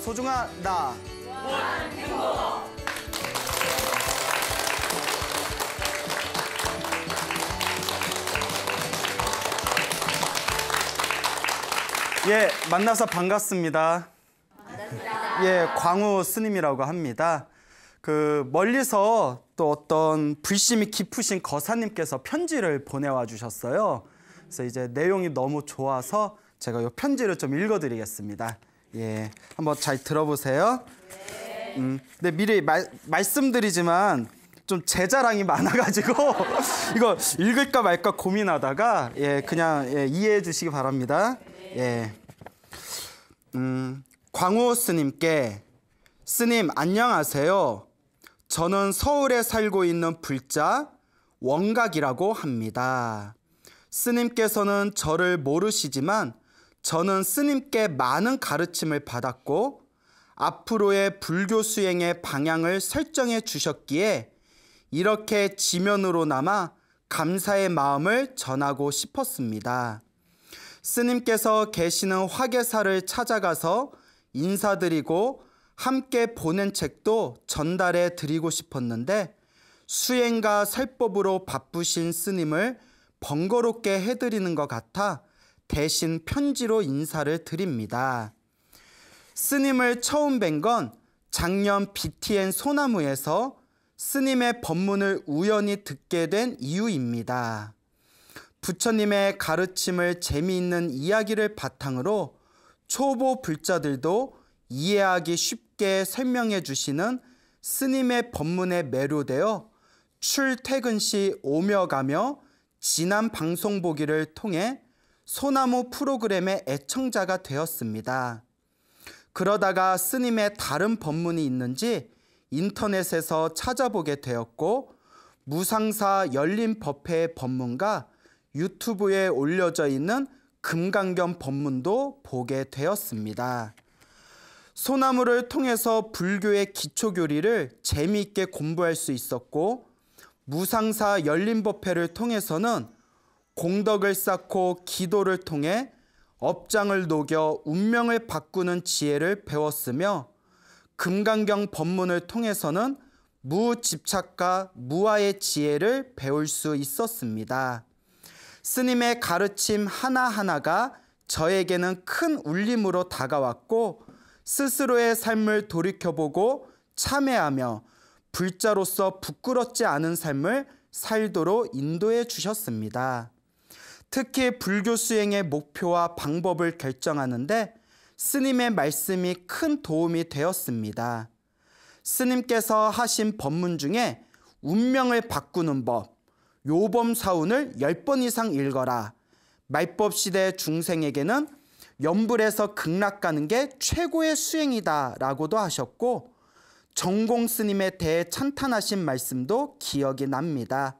소중한 나. 예, 만나서 반갑습니다. 예, 광우 스님이라고 합니다. 멀리서 또 어떤 불심이 깊으신 거사님께서 편지를 보내와 주셨어요. 그래서 이제 내용이 너무 좋아서 제가 이 편지를 좀 읽어드리겠습니다. 예, 한번 잘 들어보세요. 네, 미리 말씀드리지만 좀 제 자랑이 많아가지고 이거 읽을까 말까 고민하다가 그냥 이해해 주시기 바랍니다. 예. 광우 스님께 스님 안녕하세요. 저는 서울에 살고 있는 불자 원각이라고 합니다. 스님께서는 저를 모르시지만 저는 스님께 많은 가르침을 받았고 앞으로의 불교 수행의 방향을 설정해 주셨기에 이렇게 지면으로나마 감사의 마음을 전하고 싶었습니다. 스님께서 계시는 화계사를 찾아가서 인사드리고 함께 보낸 책도 전달해 드리고 싶었는데 수행과 설법으로 바쁘신 스님을 번거롭게 해드리는 것 같아 대신 편지로 인사를 드립니다. 스님을 처음 뵌 건 작년 BTN 소나무에서 스님의 법문을 우연히 듣게 된 이유입니다. 부처님의 가르침을 재미있는 이야기를 바탕으로 초보 불자들도 이해하기 쉽게 설명해 주시는 스님의 법문에 매료되어 출퇴근 시 오며 가며 지난 방송 보기를 통해 소나무 프로그램의 애청자가 되었습니다. 그러다가 스님의 다른 법문이 있는지 인터넷에서 찾아보게 되었고 무상사 열린법회의 법문과 유튜브에 올려져 있는 금강경 법문도 보게 되었습니다. 소나무를 통해서 불교의 기초교리를 재미있게 공부할 수 있었고 무상사 열린법회를 통해서는 공덕을 쌓고 기도를 통해 업장을 녹여 운명을 바꾸는 지혜를 배웠으며 금강경 법문을 통해서는 무집착과 무아의 지혜를 배울 수 있었습니다. 스님의 가르침 하나하나가 저에게는 큰 울림으로 다가왔고 스스로의 삶을 돌이켜보고 참회하며 불자로서 부끄럽지 않은 삶을 살도록 인도해 주셨습니다. 특히 불교 수행의 목표와 방법을 결정하는데 스님의 말씀이 큰 도움이 되었습니다. 스님께서 하신 법문 중에 운명을 바꾸는 법, 요범사운을 10번 이상 읽어라. 말법시대 중생에게는 연불에서 극락 가는 게 최고의 수행이다 라고도 하셨고 정공 스님에 대해 찬탄하신 말씀도 기억이 납니다.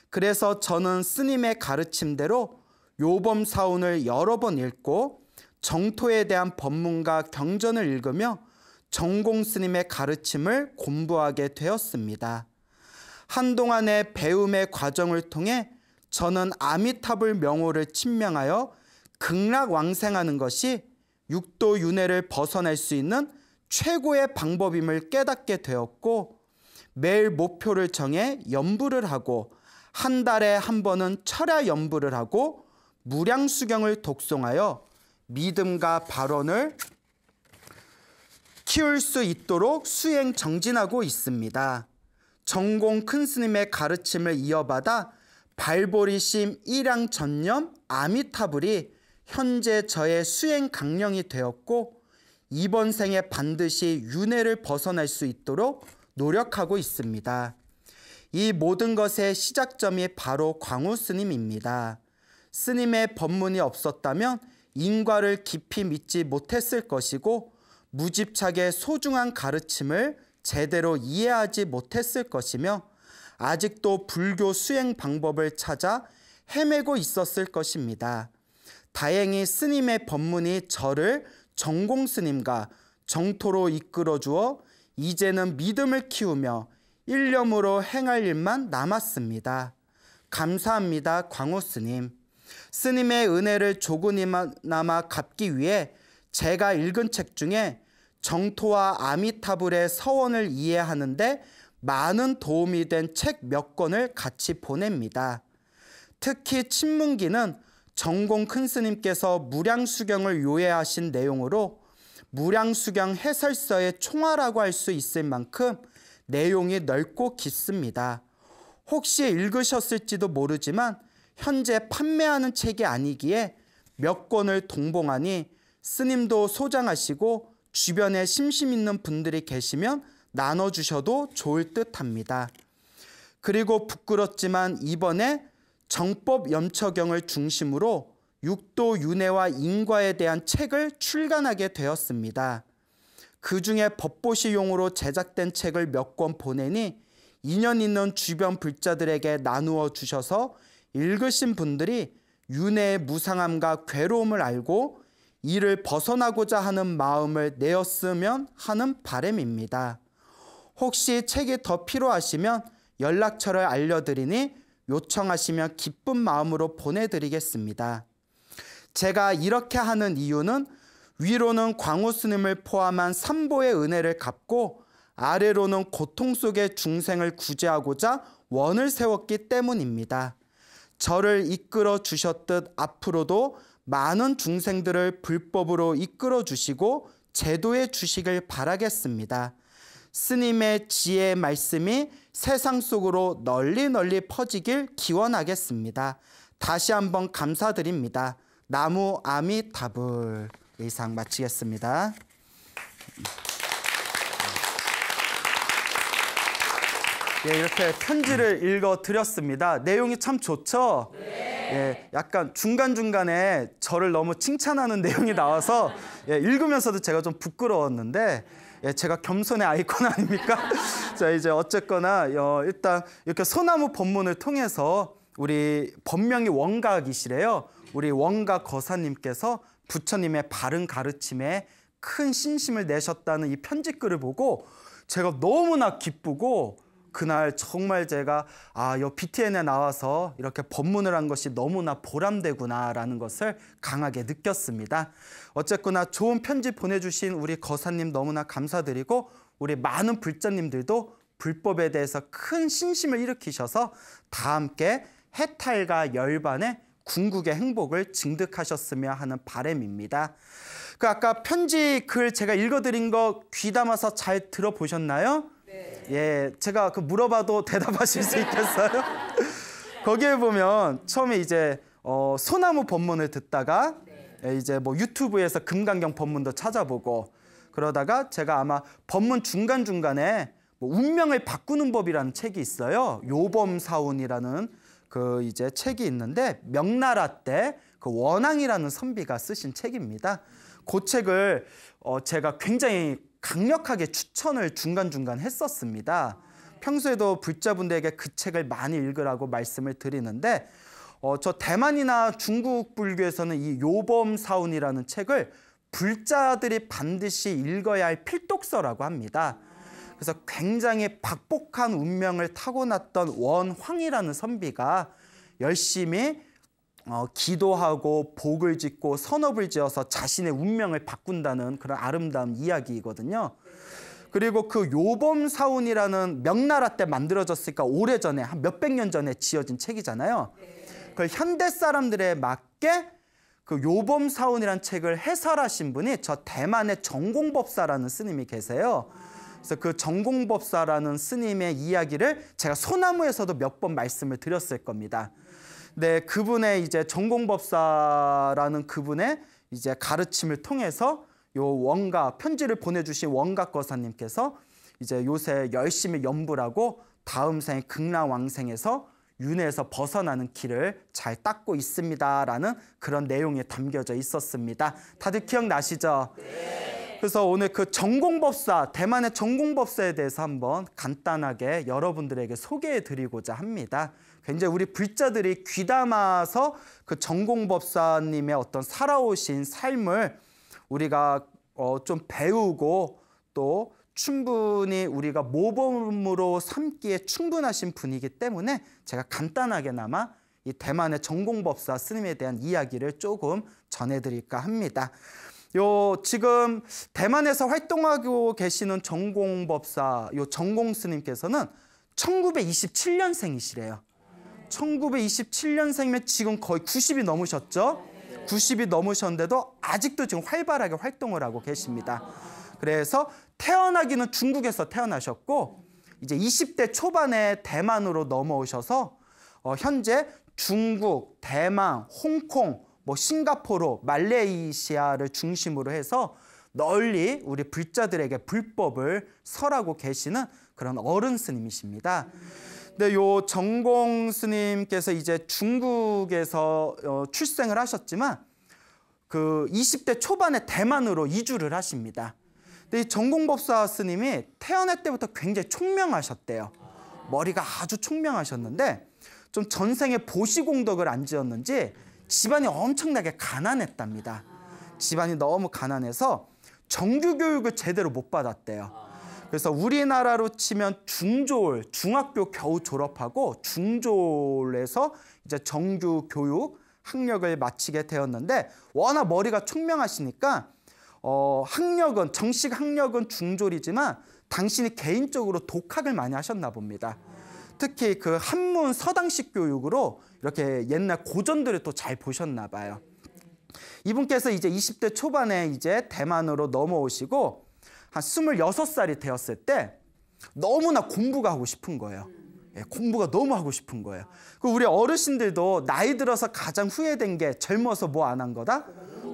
그래서 저는 스님의 가르침대로 요범사운을 여러 번 읽고 정토에 대한 법문과 경전을 읽으며 정공 스님의 가르침을 공부하게 되었습니다. 한동안의 배움의 과정을 통해 저는 아미타불 명호를 친명하여 극락왕생하는 것이 육도윤회를 벗어날 수 있는 최고의 방법임을 깨닫게 되었고 매일 목표를 정해 연불을 하고 한 달에 한 번은 철야 연불을 하고 무량수경을 독송하여 믿음과 발언을 키울 수 있도록 수행 정진하고 있습니다. 정공 큰 스님의 가르침을 이어받아 발보리심 일양전념 아미타불이 현재 저의 수행 강령이 되었고 이번 생에 반드시 윤회를 벗어날 수 있도록 노력하고 있습니다. 이 모든 것의 시작점이 바로 광우 스님입니다. 스님의 법문이 없었다면 인과를 깊이 믿지 못했을 것이고 무집착의 소중한 가르침을 제대로 이해하지 못했을 것이며 아직도 불교 수행 방법을 찾아 헤매고 있었을 것입니다. 다행히 스님의 법문이 저를 정공 스님과 정토로 이끌어 주어 이제는 믿음을 키우며 일념으로 행할 일만 남았습니다. 감사합니다, 광우 스님. 스님의 은혜를 조금이나마 갚기 위해 제가 읽은 책 중에 정토와 아미타불의 서원을 이해하는데 많은 도움이 된 책 몇 권을 같이 보냅니다. 특히 친문기는 정공 큰스님께서 무량수경을 요해하신 내용으로 무량수경 해설서의 총화라고 할 수 있을 만큼 내용이 넓고 깊습니다. 혹시 읽으셨을지도 모르지만 현재 판매하는 책이 아니기에 몇 권을 동봉하니 스님도 소장하시고 주변에 심심 있는 분들이 계시면 나눠주셔도 좋을 듯합니다. 그리고 부끄럽지만 이번에 정법염처경을 중심으로 육도 윤회와 인과에 대한 책을 출간하게 되었습니다. 그 중에 법보시용으로 제작된 책을 몇 권 보내니 인연 있는 주변 불자들에게 나누어 주셔서 읽으신 분들이 윤회의 무상함과 괴로움을 알고 이를 벗어나고자 하는 마음을 내었으면 하는 바람입니다. 혹시 책이 더 필요하시면 연락처를 알려드리니 요청하시면 기쁜 마음으로 보내드리겠습니다. 제가 이렇게 하는 이유는 위로는 광우 스님을 포함한 삼보의 은혜를 갚고 아래로는 고통 속의 중생을 구제하고자 원을 세웠기 때문입니다. 저를 이끌어 주셨듯 앞으로도 많은 중생들을 불법으로 이끌어 주시고 제도해 주시길 바라겠습니다. 스님의 지혜의 말씀이 세상 속으로 널리 퍼지길 기원하겠습니다. 다시 한번 감사드립니다. 나무 아미타불. 이상 마치겠습니다. 예, 이렇게 편지를 읽어드렸습니다. 내용이 참 좋죠? 예, 약간 중간중간에 저를 너무 칭찬하는 내용이 나와서 읽으면서도 제가 좀 부끄러웠는데 제가 겸손의 아이콘 아닙니까? 자, 이제 어쨌거나 일단 이렇게 소나무 법문을 통해서 우리 법명이 원각이시래요. 우리 원각 거사님께서 부처님의 바른 가르침에 큰 신심을 내셨다는 이 편지글을 보고 제가 너무나 기쁘고 그날 정말 제가 이 BTN에 나와서 이렇게 법문을 한 것이 너무나 보람되구나라는 것을 강하게 느꼈습니다. 어쨌거나 좋은 편지 보내주신 우리 거사님 너무나 감사드리고 우리 많은 불자님들도 불법에 대해서 큰 신심을 일으키셔서 다 함께 해탈과 열반의 궁극의 행복을 증득하셨으면 하는 바람입니다. 그 아까 편지 글 제가 읽어드린 거 귀담아서 잘 들어보셨나요? 예, 제가 물어봐도 대답하실 수 있겠어요? 거기에 보면 처음에 이제 소나무 법문을 듣다가 이제 뭐 유튜브에서 금강경 법문도 찾아보고 그러다가 제가 아마 법문 중간중간에 뭐 운명을 바꾸는 법이라는 책이 있어요. 요범사운이라는 그 이제 책이 있는데 명나라 때 그 원앙이라는 선비가 쓰신 책입니다. 그 책을 제가 굉장히 강력하게 추천을 중간중간 했었습니다. 평소에도 불자분들에게 그 책을 많이 읽으라고 말씀을 드리는데 저 대만이나 중국 불교에서는 이 요범사운이라는 책을 불자들이 반드시 읽어야 할 필독서라고 합니다. 그래서 굉장히 박복한 운명을 타고났던 원황이라는 선비가 열심히 기도하고 복을 짓고 선업을 지어서 자신의 운명을 바꾼다는 그런 아름다운 이야기이거든요. 그리고 그 요범사운이라는 명나라 때 만들어졌으니까 오래전에 한 몇백 년 전에 지어진 책이잖아요. 그 현대 사람들에 맞게 그 요범사운이라는 책을 해설하신 분이 저 대만의 정공법사라는 스님이 계세요. 그래서 그 정공법사라는 스님의 이야기를 제가 소나무에서도 몇 번 말씀을 드렸을 겁니다. 네, 그분의 이제 정공법사라는 그분의 이제 가르침을 통해서 요 원각 편지를 보내주신 원각 거사님께서 이제 요새 열심히 염불하고 다음 생 극락왕생에서 윤회에서 벗어나는 길을 잘 닦고 있습니다라는 그런 내용이 담겨져 있었습니다. 다들 기억나시죠? 네. 그래서 오늘 그 정공법사, 대만의 정공법사에 대해서 한번 간단하게 여러분들에게 소개해 드리고자 합니다. 굉장히 우리 불자들이 귀담아서 그 정공법사님의 어떤 살아오신 삶을 우리가 좀 배우고 또 충분히 우리가 모범으로 삼기에 충분하신 분이기 때문에 제가 간단하게나마 이 대만의 정공법사 스님에 대한 이야기를 조금 전해드릴까 합니다. 요 지금 대만에서 활동하고 계시는 전공법사 요 전공 스님께서는 1927년생이시래요. 1927년생이면 지금 거의 90이 넘으셨죠? 90이 넘으셨는데도 아직도 지금 활발하게 활동을 하고 계십니다. 그래서 태어나기는 중국에서 태어나셨고 이제 20대 초반에 대만으로 넘어오셔서 현재 중국, 대만, 홍콩, 뭐 싱가포르, 말레이시아를 중심으로 해서 널리 우리 불자들에게 불법을 설하고 계시는 그런 어른 스님이십니다. 근데 요 전공 스님께서 이제 중국에서 출생을 하셨지만 그 20대 초반에 대만으로 이주를 하십니다. 근데 이 전공법사 스님이 태어날 때부터 굉장히 총명하셨대요. 머리가 아주 총명하셨는데 좀 전생에 보시공덕을 안 지었는지 집안이 엄청나게 가난했답니다. 집안이 너무 가난해서 정규교육을 제대로 못 받았대요. 그래서 우리나라로 치면 중졸, 중학교 겨우 졸업하고 중졸에서 이제 정규 교육 학력을 마치게 되었는데 워낙 머리가 총명하시니까 학력은 정식 학력은 중졸이지만 당신이 개인적으로 독학을 많이 하셨나 봅니다. 특히 그 한문 서당식 교육으로 이렇게 옛날 고전들을 또 잘 보셨나 봐요. 이분께서 이제 20대 초반에 이제 대만으로 넘어오시고 한 26살이 되었을 때 너무나 공부가 하고 싶은 거예요. 공부가 너무 하고 싶은 거예요. 우리 어르신들도 나이 들어서 가장 후회된 게 젊어서 뭐 안 한 거다?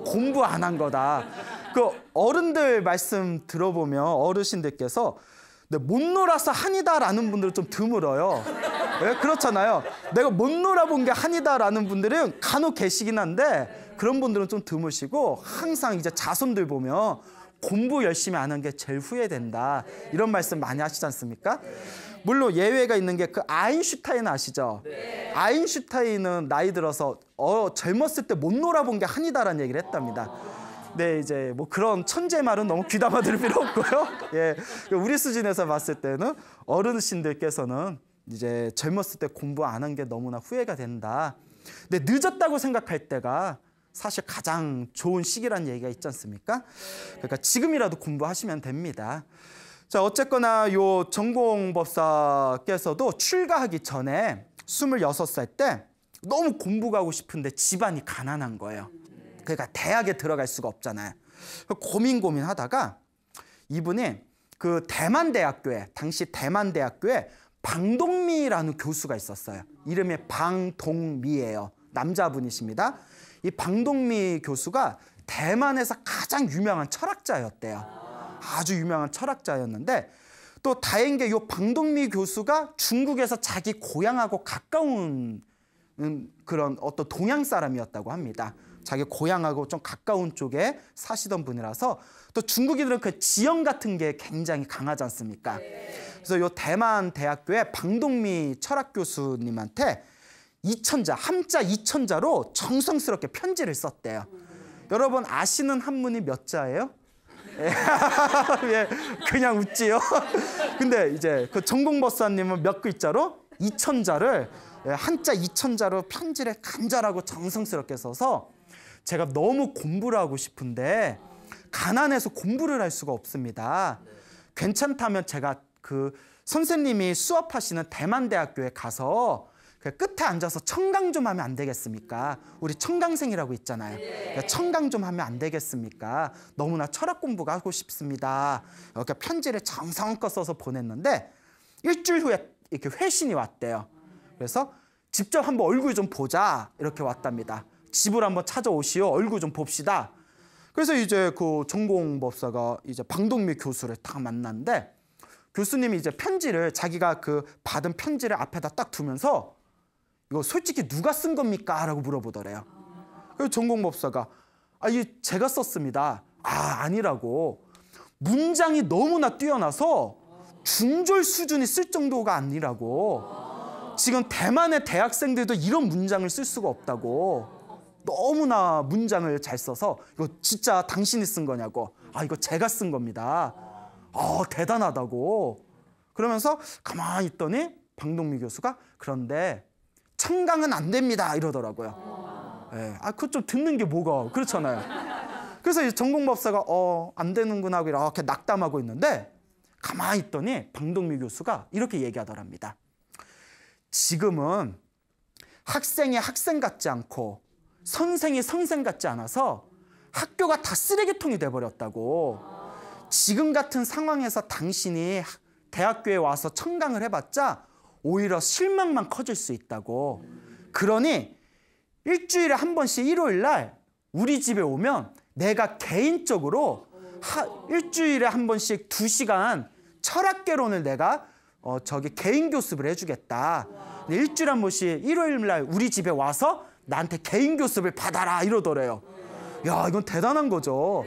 공부 안 한 거다. 그 어른들 말씀 들어보면 어르신들께서 못 놀아서 한이다라는 분들은 좀 드물어요. 네? 그렇잖아요. 내가 못 놀아본 게 한이다라는 분들은 간혹 계시긴 한데 그런 분들은 좀 드무시고 항상 이제 자손들 보면 공부 열심히 안 한 게 제일 후회된다. 이런 말씀 많이 하시지 않습니까? 물론 예외가 있는 게 그 아인슈타인 아시죠? 네. 아인슈타인은 나이 들어서 젊었을 때 못 놀아본 게 한이다라는 얘기를 했답니다. 네, 이제 뭐 그런 천재 말은 너무 귀담아 들을 필요 없고요. 예, 우리 수준에서 봤을 때는 어르신들께서는 이제 젊었을 때 공부 안 한 게 너무나 후회가 된다. 근데 늦었다고 생각할 때가 사실 가장 좋은 시기란 얘기가 있지 않습니까? 그러니까 지금이라도 공부하시면 됩니다. 자, 어쨌거나 요 전공법사께서도 출가하기 전에 26살 때 너무 공부가 하고 싶은데 집안이 가난한 거예요. 그러니까 대학에 들어갈 수가 없잖아요. 고민하다가 이분이 그 대만대학교에 당시 대만대학교에 방동미라는 교수가 있었어요. 이름이 방동미예요. 남자분이십니다. 이 방동미 교수가 대만에서 가장 유명한 철학자였대요. 아주 유명한 철학자였는데 또 다행인 게 이 방동미 교수가 중국에서 자기 고향하고 가까운 그런 어떤 동양 사람이었다고 합니다. 자기 고향하고 좀 가까운 쪽에 사시던 분이라서 또 중국인들은 그 지형 같은 게 굉장히 강하지 않습니까? 그래서 이 대만 대학교의 방동미 철학 교수님한테 이천자, 함자 이천자로 정성스럽게 편지를 썼대요. 여러분 아시는 한문이 몇 자예요? 예, 그냥 웃지요. 근데 이제 그 전공법사님은 몇 글자로? 이천자를 한자 이천자로 편지를 간절하고 정성스럽게 써서 제가 너무 공부를 하고 싶은데 가난해서 공부를 할 수가 없습니다. 괜찮다면 제가 그 선생님이 수업하시는 대만대학교에 가서 그 끝에 앉아서 청강 좀 하면 안 되겠습니까? 우리 청강생이라고 있잖아요. 청강 좀 하면 안 되겠습니까? 너무나 철학 공부가 하고 싶습니다. 이렇게 편지를 정성껏 써서 보냈는데 일주일 후에 이렇게 회신이 왔대요. 그래서 직접 한번 얼굴 좀 보자 이렇게 왔답니다. 집을 한번 찾아오시오. 얼굴 좀 봅시다. 그래서 이제 그 전공법사가 이제 방동미 교수를 딱 만났는데 교수님이 이제 편지를 자기가 그 받은 편지를 앞에다 딱 두면서 이거 솔직히 누가 쓴 겁니까? 라고 물어보더래요. 그래서 전공법사가 제가 썼습니다. 아니라고. 문장이 너무나 뛰어나서 중졸 수준이 쓸 정도가 아니라고. 지금 대만의 대학생들도 이런 문장을 쓸 수가 없다고. 너무나 문장을 잘 써서 이거 진짜 당신이 쓴 거냐고. 이거 제가 쓴 겁니다. 대단하다고. 그러면서 가만히 있더니 방동미 교수가 그런데 청강은 안 됩니다 이러더라고요. 그거 좀 듣는 게 뭐가 그렇잖아요. 그래서 이 전공법사가 안 되는구나 하고 이렇게 낙담하고 있는데 가만히 있더니 방동미 교수가 이렇게 얘기하더랍니다. 지금은 학생이 학생 같지 않고 선생이 선생 같지 않아서 학교가 다 쓰레기통이 돼버렸다고. 지금 같은 상황에서 당신이 대학교에 와서 청강을 해봤자 오히려 실망만 커질 수 있다고. 그러니 일주일에 한 번씩 일요일 날 우리 집에 오면 내가 개인적으로 일주일에 한 번씩 2시간 철학개론을 내가 개인 교습을 해주겠다. 일주일에 한 번씩 일요일 날 우리 집에 와서 나한테 개인 교습을 받아라 이러더래요. 야, 이건 대단한 거죠.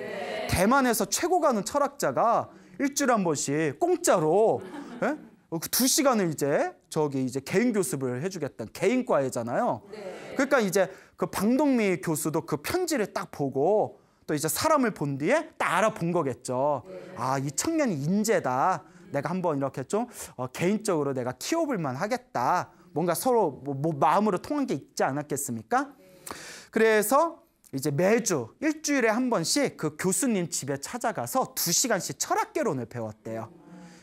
대만에서 최고 가는 철학자가 일주일에 한 번씩 공짜로 2시간을 이제 개인 교습을 해주겠다는 개인과외잖아요. 그러니까 이제 그 방동미 교수도 그 편지를 딱 보고 또 이제 사람을 본 뒤에 딱 알아본 거겠죠. 아, 이 청년이 인재다. 내가 한번 이렇게 좀 개인적으로 내가 키워볼만 하겠다. 뭔가 서로 마음으로 통한 게 있지 않았겠습니까? 그래서 이제 매주 일주일에 한 번씩 그 교수님 집에 찾아가서 2시간씩 철학개론을 배웠대요.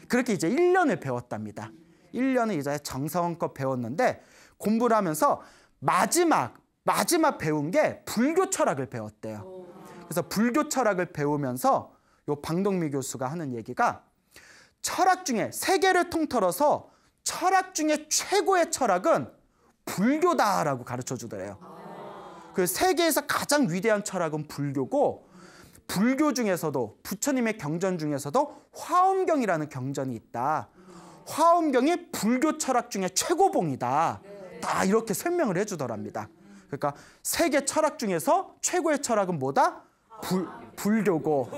그렇게 이제 1년을 배웠답니다. 1년을 이제 정성껏 배웠는데 공부를 하면서 마지막 배운 게 불교 철학을 배웠대요. 그래서 불교 철학을 배우면서 요 방동미 교수가 하는 얘기가 철학 중에 세계를 통틀어서 철학 중에 최고의 철학은 불교다라고 가르쳐 주더래요. 그 세계에서 가장 위대한 철학은 불교고 불교 중에서도 부처님의 경전 중에서도 화엄경이라는 경전이 있다. 화엄경이 불교 철학 중에 최고봉이다. 다 이렇게 설명을 해주더랍니다. 그러니까 세계 철학 중에서 최고의 철학은 뭐다? 불교고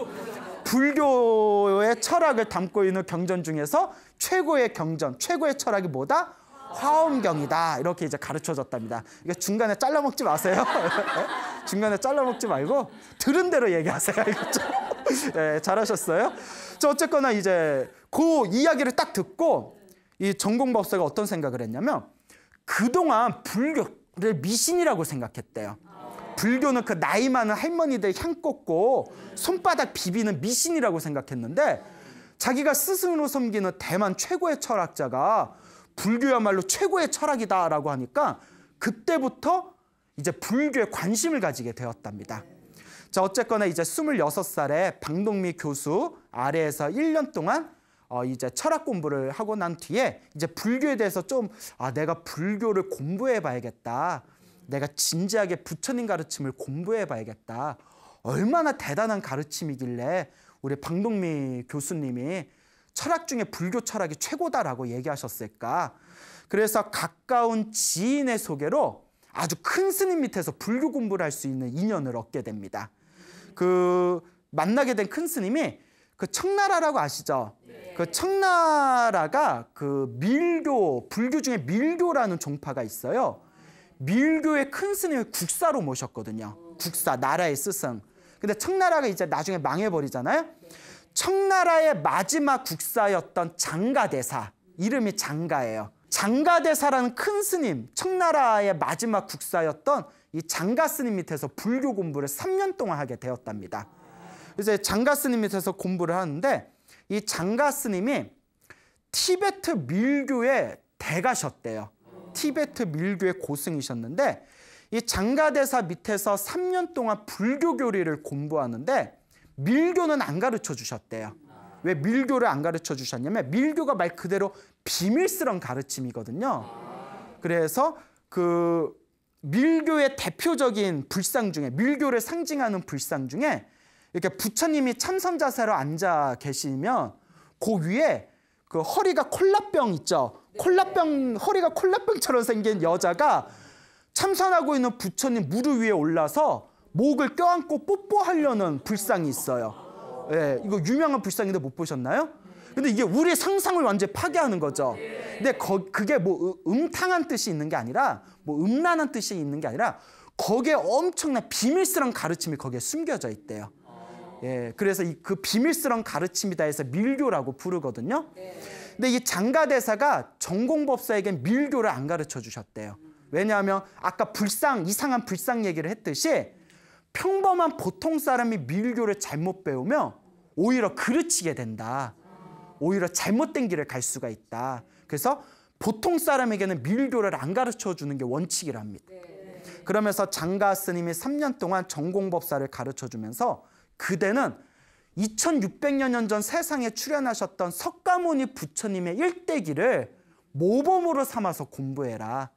불교의 철학을 담고 있는 경전 중에서 최고의 경전, 최고의 철학이 뭐다? 화엄경이다. 이렇게 이제 가르쳐줬답니다. 이거 중간에 잘라먹지 마세요. 중간에 잘라먹지 말고 들은 대로 얘기하세요. 네, 잘하셨어요. 어쨌거나 이제 그 이야기를 딱 듣고 이 전공법사가 어떤 생각을 했냐면 그동안 불교를 미신이라고 생각했대요. 불교는 그 나이 많은 할머니들 향 꽂고 손바닥 비비는 미신이라고 생각했는데 자기가 스승으로 섬기는 대만 최고의 철학자가 불교야말로 최고의 철학이다라고 하니까 그때부터 이제 불교에 관심을 가지게 되었답니다. 자, 어쨌거나 이제 26살에 방동미 교수 아래에서 1년 동안 이제 철학 공부를 하고 난 뒤에 이제 불교에 대해서 좀 내가 불교를 공부해 봐야겠다. 내가 진지하게 부처님 가르침을 공부해 봐야겠다. 얼마나 대단한 가르침이길래 우리 방동미 교수님이 철학 중에 불교 철학이 최고다라고 얘기하셨을까. 그래서 가까운 지인의 소개로 아주 큰 스님 밑에서 불교 공부를 할 수 있는 인연을 얻게 됩니다. 그 만나게 된 큰 스님이 그 청나라라고 아시죠? 그 청나라가 그 밀교, 불교 중에 밀교라는 종파가 있어요. 밀교의 큰 스님을 국사로 모셨거든요. 국사, 나라의 스승. 근데 청나라가 이제 나중에 망해버리잖아요. 청나라의 마지막 국사였던 장가대사, 이름이 장가예요. 장가대사라는 큰 스님, 청나라의 마지막 국사였던 이 장가 스님 밑에서 불교 공부를 3년 동안 하게 되었답니다. 이제 장가 스님 밑에서 공부를 하는데 이 장가 스님이 티베트 밀교의 대가셨대요. 티베트 밀교의 고승이셨는데 이 장가대사 밑에서 3년 동안 불교 교리를 공부하는데 밀교는 안 가르쳐 주셨대요. 왜 밀교를 안 가르쳐 주셨냐면 밀교가 말 그대로 비밀스러운 가르침이거든요. 그래서 그 밀교의 대표적인 불상 중에 밀교를 상징하는 불상 중에 이렇게 부처님이 참선 자세로 앉아 계시면 그 위에 그 허리가 콜라병 있죠. 허리가 콜라병처럼 생긴 여자가 참선하고 있는 부처님 무릎 위에 올라서 목을 껴안고 뽀뽀하려는 불상이 있어요. 예, 이거 유명한 불상인데 못 보셨나요? 근데 이게 우리 상상을 완전히 파괴하는 거죠. 근데 그게 뭐 음탕한 뜻이 있는 게 아니라 뭐 음란한 뜻이 있는 게 아니라 거기에 엄청난 비밀스러운 가르침이 거기에 숨겨져 있대요. 예, 그래서 그 비밀스러운 가르침이다 해서 밀교라고 부르거든요. 근데 이 장가대사가 전공법사에겐 밀교를 안 가르쳐 주셨대요. 왜냐하면 아까 이상한 불상 얘기를 했듯이 평범한 보통 사람이 밀교를 잘못 배우면 오히려 그르치게 된다. 오히려 잘못된 길을 갈 수가 있다. 그래서 보통 사람에게는 밀교를 안 가르쳐 주는 게 원칙이랍니다. 그러면서 장가 스님이 3년 동안 전공법사를 가르쳐 주면서 그대는 2600여 년 전 세상에 출현하셨던 석가모니 부처님의 일대기를 모범으로 삼아서 공부해라.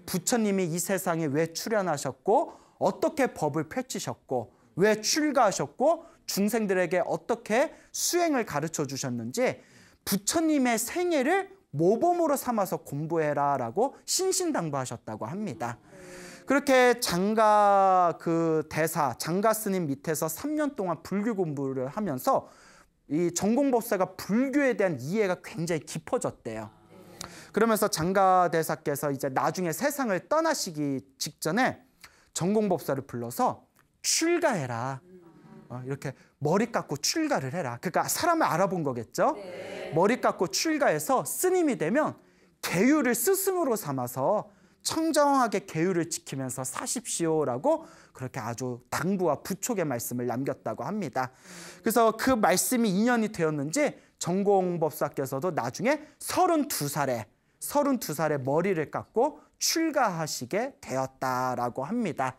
부처님이 이 세상에 왜 출현하셨고 어떻게 법을 펼치셨고 왜 출가하셨고 중생들에게 어떻게 수행을 가르쳐 주셨는지 부처님의 생애를 모범으로 삼아서 공부해라 라고 신신당부하셨다고 합니다. 그렇게 장가 대사, 장가 스님 밑에서 3년 동안 불교 공부를 하면서 이 전공법사가 불교에 대한 이해가 굉장히 깊어졌대요. 그러면서 장가 대사께서 이제 나중에 세상을 떠나시기 직전에 전공법사를 불러서 출가해라. 이렇게 머리 깎고 출가를 해라. 그러니까 사람을 알아본 거겠죠. 머리 깎고 출가해서 스님이 되면 계율을 스승으로 삼아서 청정하게 계율을 지키면서 사십시오라고 그렇게 아주 당부와 부촉의 말씀을 남겼다고 합니다. 그래서 그 말씀이 인연이 되었는지 전공법사께서도 나중에 32살에 머리를 깎고 출가하시게 되었다라고 합니다.